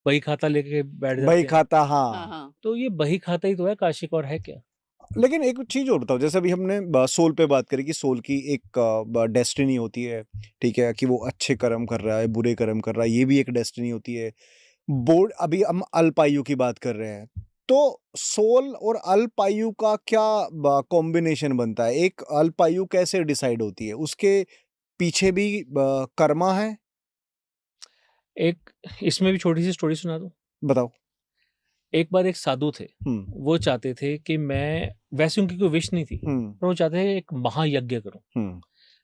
बही खाता लेके बैठ बही जाते हैं। खाता, हाँ हाँ। हाँ तो ये बही खाता ही तो है काशिक, और है क्या? लेकिन एक चीज और बताओ, जैसे अभी हमने सोल पे बात करी कि सोल की एक डेस्टिनी होती है, ठीक है, कि वो अच्छे कर्म कर रहा है, बुरे कर्म कर रहा है, ये भी एक डेस्टिनी होती है। बोर्ड, अभी हम अल्पायु की बात कर रहे हैं, तो सोल और अल्पायु का क्या कॉम्बिनेशन बनता है? एक अल्पायु कैसे डिसाइड होती है? उसके पीछे भी कर्मा है? एक इसमें भी छोटी सी स्टोरी सुना दूं। बताओ। एक बार एक साधु थे, हम्म। वो चाहते थे कि मैं, वैसे उनकी कोई विश नहीं थी, हम्म। पर वो चाहते थे एक महायज्ञ करूं। हम्म।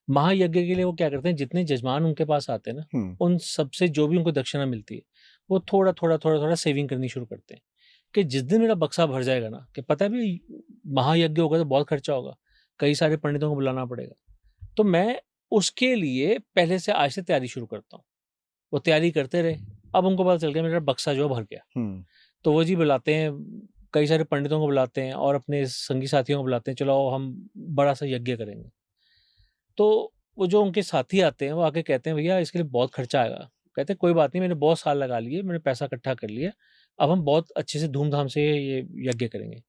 महायज्ञ के लिए वो क्या करते हैं, जितने जजमान उनके पास आते हैं ना, हम्म। उन सबसे जो भी उनको दक्षिणा मिलती है, वो थोड़ा थोड़ा थोड़ा थोड़ा सेविंग करनी शुरू करते हैं, कि जिस दिन मेरा बक्सा भर जाएगा ना, कि पता है भी महायज्ञ होगा तो बहुत खर्चा होगा, कई सारे पंडितों को बुलाना पड़ेगा, तो मैं उसके लिए पहले से आज से तैयारी शुरू करता हूँ। वो तैयारी करते रहे। अब उनको पता चल गया मेरा बक्सा जो है भर गया। हम्म। तो वो जी बुलाते हैं, कई सारे पंडितों को बुलाते हैं और अपने संगी साथियों को बुलाते हैं, चलो आओ हम बड़ा सा यज्ञ करेंगे। तो वो जो उनके साथी आते हैं वो आके कहते हैं भैया इसके लिए बहुत खर्चा आएगा। कहते हैं कोई बात नहीं, मैंने बहुत साल लगा लिए, मैंने पैसा इकट्ठा कर लिया, अब हम बहुत अच्छे से धूमधाम से ये यज्ञ करेंगे।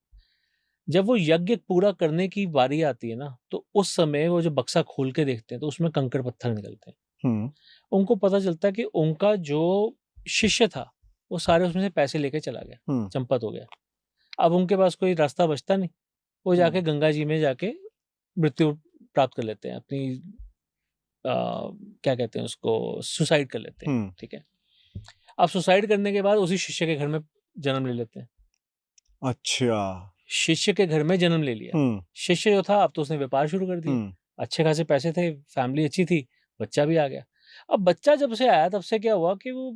जब वो यज्ञ पूरा करने की बारी आती है ना, तो उस समय वो जो बक्सा खोल के देखते हैं तो उसमें कंकड़ पत्थर निकलते हैं। हम्म। उनको पता चलता है कि उनका जो शिष्य था वो सारे उसमें से पैसे लेके चला गया, हम्म। चंपत हो गया। अब उनके पास कोई रास्ता बचता नहीं, वो जाके गंगा जी में जाके मृत्यु प्राप्त कर लेते हैं, अपनी क्या कहते हैं उसको, सुसाइड कर लेते हैं। हम्म। ठीक है। अब सुसाइड करने के बाद उसी शिष्य के घर में जन्म ले लेते हैं। अच्छा। शिष्य के घर में जन्म ले लिया। हम्म। शिष्य जो था अब तो उसने व्यापार शुरू कर दिया, हम्म। अच्छे खासे पैसे थे, फैमिली अच्छी थी, बच्चा भी आ गया। अब बच्चा जब से आया तब से क्या हुआ कि वो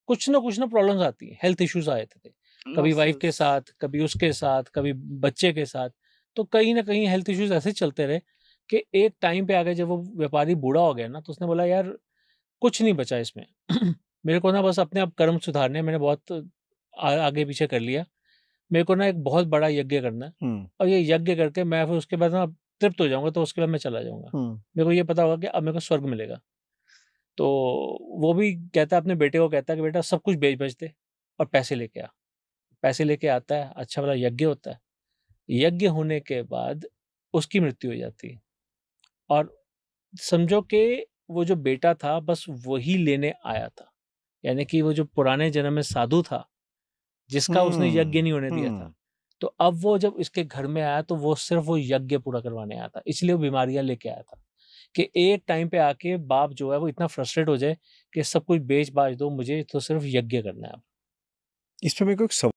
कुछ ना प्रॉब्लम्स आती हैं, हेल्थ इश्यूज आए थे, कभी वाइफ के लॉसेस साथ, कभी उसके साथ, कभी बच्चे के साथ। तो कहीं ना कहीं हेल्थ इश्यूज ऐसे चलते रहे कि एक टाइम पे आ गए जब वो व्यापारी बूढ़ा हो गया ना, तो उसने बोला यार कुछ नहीं बचा इसमें मेरे को ना बस अपने आप कर्म सुधारने हैं, मैंने बहुत आगे पीछे कर लिया, मेरे को ना एक बहुत बड़ा यज्ञ करना है, हम्म। और ये यज्ञ करके मैं फिर उसके बाद ना तृप्त हो जाऊंगा, तो उसके बाद मैं चला जाऊंगा। हम्म। मेरे को ये पता होगा कि अब मेरे को स्वर्ग मिलेगा। तो वो भी कहता है, अपने बेटे को कहता है कि बेटा सब कुछ बेच बच दे और पैसे लेके आ। पैसे लेके आता है, अच्छा वाला यज्ञ होता है। यज्ञ होने के बाद उसकी मृत्यु हो जाती है, और समझो कि वो जो बेटा था बस वही लेने आया था, यानी कि वो जो पुराने जन्म में साधु था जिसका उसने यज्ञ नहीं होने दिया था, हम्म। तो अब वो जब इसके घर में आया तो वो सिर्फ वो यज्ञ पूरा करवाने आया था, इसलिए वो बीमारियां लेके आया था, कि एक टाइम पे आके बाप जो है वो इतना फ्रस्ट्रेट हो जाए कि सब कुछ बेच बाच दो, मुझे तो सिर्फ यज्ञ करना है अब। इस पे मेरे को एक